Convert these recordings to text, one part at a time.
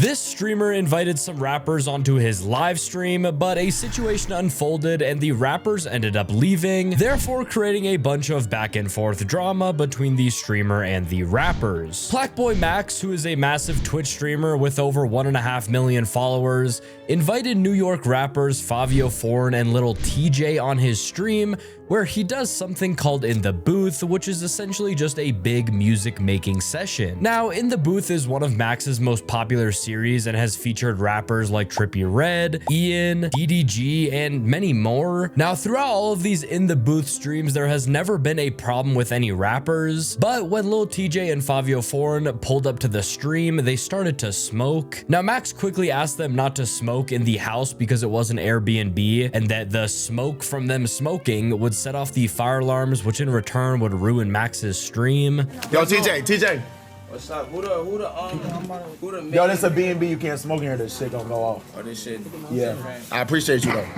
This streamer invited some rappers onto his live stream, but a situation unfolded and the rappers ended up leaving, therefore creating a bunch of back and forth drama between the streamer and the rappers. PlaqueBoyMax, who is a massive Twitch streamer with over 1.5 million followers, invited New York rappers Fivio Foreign and Lil TJay on his stream, where he does something called In the Booth, which is essentially just a big music making session. Now, In the Booth is one of Max's most popular series and has featured rappers like Trippie Redd, Ian, DDG, and many more. Now, throughout all of these In the Booth streams, there has never been a problem with any rappers, but when Lil TJay and Fivio Foreign pulled up to the stream, they started to smoke. Now, Max quickly asked them not to smoke in the house because it was an Airbnb, and that the smoke from them smoking would set off the fire alarms, which in return would ruin Max's stream. Yo, TJ. What's up? Who the Yo, this a B&B. You can't smoke in here. This shit don't go off. Oh, this shit. Yeah. I appreciate you though.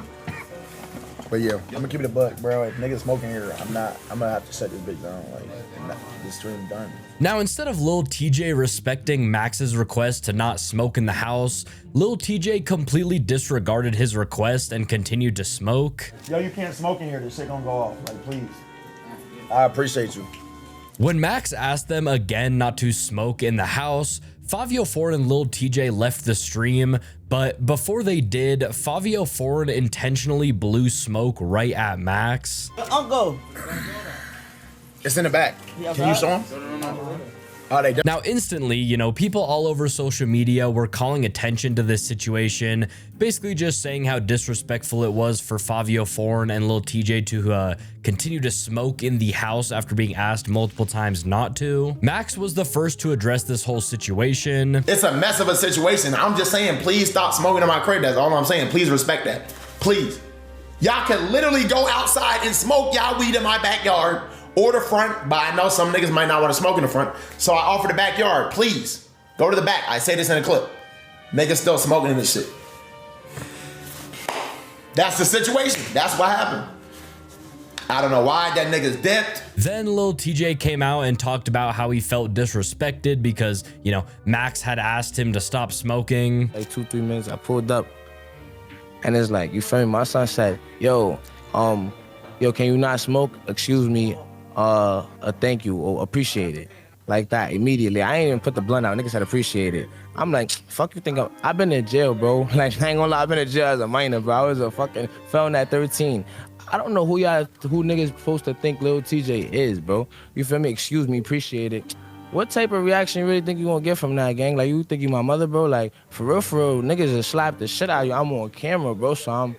But yeah, I'm gonna keep it a buck, bro. If niggas smoking here, I'm gonna have to shut this bitch down. Like, this stream done. Now, instead of Lil TJay respecting Max's request to not smoke in the house, Lil TJay completely disregarded his request and continued to smoke. Yo, you can't smoke in here. This shit gonna go off. Like, please. I appreciate you. When Max asked them again not to smoke in the house, Fivio Foreign and Lil TJay left the stream, but before they did, Fivio Foreign intentionally blew smoke right at Max. Uncle. It's in the back. Can you show him? Oh, they done. Now, instantly, you know, people all over social media were calling attention to this situation, basically just saying how disrespectful it was for Fivio Foreign and Lil TJay to continue to smoke in the house after being asked multiple times not to. Max was the first to address this whole situation. It's a mess of a situation. I'm just saying, please stop smoking in my crib. That's all I'm saying. Please respect that. Please. Y'all can literally go outside and smoke y'all weed in my backyard or the front, but I know some niggas might not want to smoke in the front, so I offer the backyard. Please, go to the back. I say this in a clip. Niggas still smoking in this shit. That's the situation. That's what happened. I don't know why that nigga's dipped. Then Lil TJay came out and talked about how he felt disrespected because, you know, Max had asked him to stop smoking. Like 2-3 minutes, I pulled up, and it's like, you feel me? My son said, yo, can you not smoke? Excuse me. Thank you or appreciate it. Like that immediately. I ain't even put the blunt out. Niggas said appreciate it. I'm like, fuck you think I've been in jail, bro. Like, I ain't gonna lie, I've been in jail as a minor, bro. I was a fucking felon at 13. I don't know who niggas supposed to think Lil TJay is, bro. You feel me? Excuse me, appreciate it. What type of reaction you really think you gonna get from that, gang? Like, you think you my mother, bro? Like, for real, niggas just slap the shit out of you. I'm on camera, bro, so I'm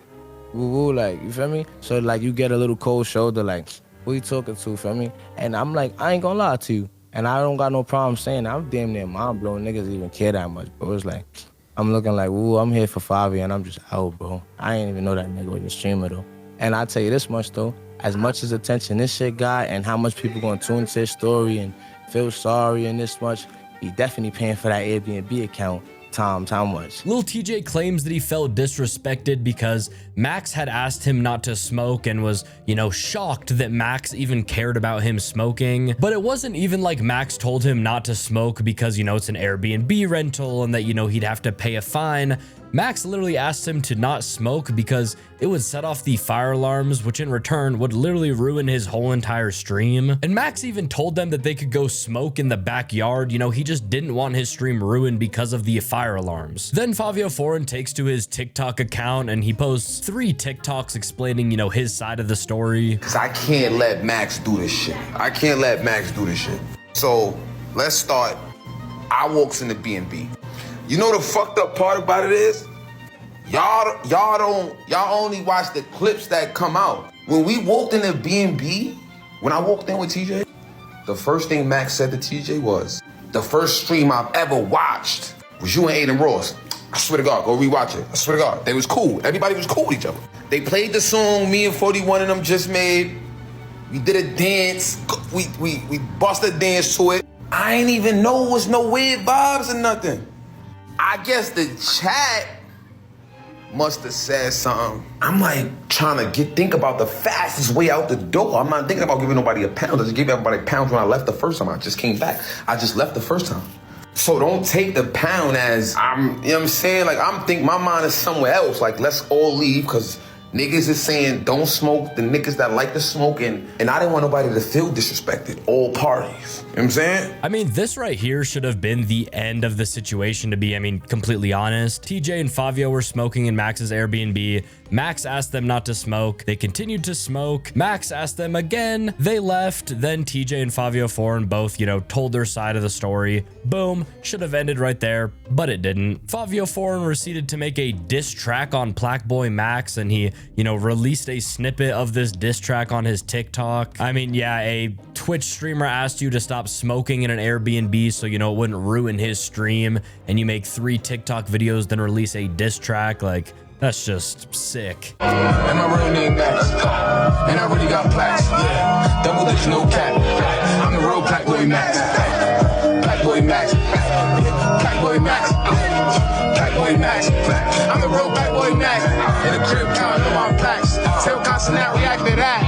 woo-woo, like, you feel me? So, like, you get a little cold shoulder, like, who you talking to, feel me? And I'm like, I ain't gonna lie to you. And I don't got no problem saying that. I'm damn near mind-blown. Niggas even care that much, bro. It's like, I'm looking like, woo, I'm here for Fivio, and I'm just out, bro. I ain't even know that nigga was a streamer, though. And I tell you this much, though. As much as attention this shit got and how much people gonna tune into his story and feel sorry and this much, he definitely paying for that Airbnb account. How much? Lil TJay claims that he felt disrespected because Max had asked him not to smoke and was, you know, shocked that Max even cared about him smoking. But it wasn't even like Max told him not to smoke because, you know, it's an Airbnb rental and that, you know, he'd have to pay a fine. Max literally asked him to not smoke because it would set off the fire alarms, which in return would literally ruin his whole entire stream. And Max even told them that they could go smoke in the backyard. You know, he just didn't want his stream ruined because of the fire alarms. Then Fivio Foreign takes to his TikTok account and he posts 3 TikToks explaining, you know, his side of the story. Cause I can't let Max do this shit. So let's start. I walks in the B&B. You know the fucked up part about it is? Y'all only watch the clips that come out. When we walked in the B&B, when I walked in with TJ, the first thing Max said to TJ was, the first stream I've ever watched was you and Aiden Ross. I swear to God, go rewatch it. I swear to God, they was cool. Everybody was cool with each other. They played the song me and 41 of them just made. We did a dance. We bust a dance to it. I ain't even know it was no weird vibes or nothing. I guess the chat must have said something. I'm like trying to think about the fastest way out the door. I'm not thinking about giving nobody a pound. I just gave everybody pounds when I left the first time. I just came back. I just left the first time. So don't take the pound as I'm, you know what I'm saying? Like, I'm think my mind is somewhere else. Like, let's all leave because niggas is saying don't smoke, the niggas that like to smoke, and I didn't want nobody to feel disrespected. All parties. You know what I'm saying? I mean, this right here should have been the end of the situation, to be, I mean, completely honest. TJ and Fivio were smoking in Max's Airbnb. Max asked them not to smoke. They continued to smoke. Max asked them again. They left. Then TJ and Fivio Foreign both, you know, told their side of the story. Boom. Should have ended right there, but it didn't. Fivio Foreign proceeded to make a diss track on PlaqueBoyMax, and he, you know, released a snippet of this diss track on his TikTok. I mean, yeah, a Twitch streamer asked you to stop smoking in an Airbnb so, you know, it wouldn't ruin his stream, and you make 3 TikTok videos, then release a diss track. Like, that's just sick. And my real name Max. And I really got plaques. Yeah. Double digits, no cap. I'm the real PlaqueBoyMax. PlaqueBoyMax. PlaqueBoyMax. PlaqueBoyMax. I'm the real PlaqueBoyMax. In the crib counting on my plaques. Tell constant not react to that.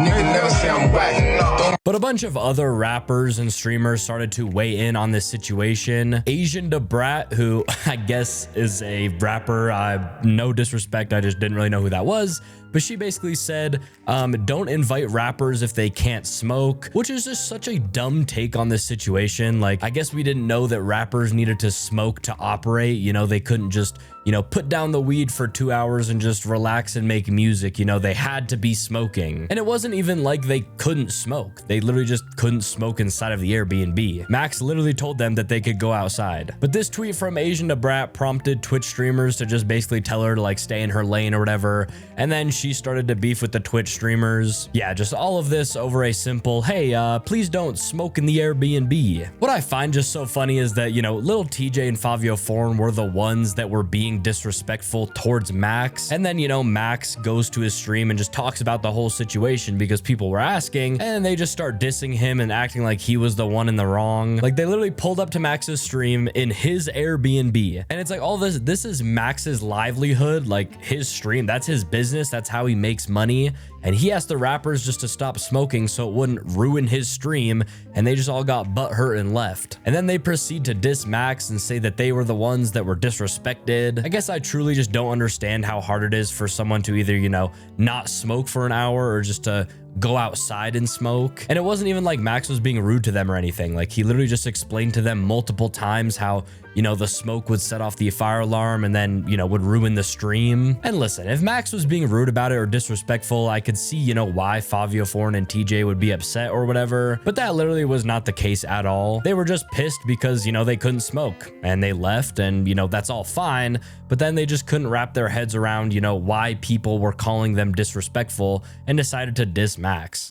Nigga never say I'm whack. But a bunch of other rappers and streamers started to weigh in on this situation. Asian Debrat, who I guess is a rapper, no disrespect, I just didn't really know who that was, but she basically said, don't invite rappers if they can't smoke, which is just such a dumb take on this situation. Like, I guess we didn't know that rappers needed to smoke to operate. You know, they couldn't just, you know, put down the weed for 2 hours and just relax and make music. You know, they had to be smoking. And it wasn't even like they couldn't smoke. They literally just couldn't smoke inside of the Airbnb. Max literally told them that they could go outside. But this tweet from Asian Debrat prompted Twitch streamers to just basically tell her to like stay in her lane or whatever. And then she started to beef with the Twitch streamers. Yeah, just all of this over a simple, hey, please don't smoke in the Airbnb. What I find just so funny is that, you know, Lil TJay and Fivio Foreign were the ones that were being disrespectful towards Max. And then, you know, Max goes to his stream and just talks about the whole situation because people were asking, and they just start dissing him and acting like he was the one in the wrong. Like, they literally pulled up to Max's stream in his Airbnb. And it's like, all this is Max's livelihood, like his stream, that's his business, that's how he makes money. And he asked the rappers just to stop smoking so it wouldn't ruin his stream, and they just all got butthurt and left. And then they proceed to diss Max and say that they were the ones that were disrespected. I guess I truly just don't understand how hard it is for someone to either, you know, not smoke for an hour or just to go outside and smoke. And it wasn't even like Max was being rude to them or anything. Like, he literally just explained to them multiple times how, you know, the smoke would set off the fire alarm and then, you know, would ruin the stream. And listen, if Max was being rude about it or disrespectful, I could see, you know, why Fivio Foreign and TJ would be upset or whatever, but that literally was not the case at all. They were just pissed because, you know, they couldn't smoke and they left, and, you know, that's all fine, but then they just couldn't wrap their heads around, you know, why people were calling them disrespectful and decided to diss Max.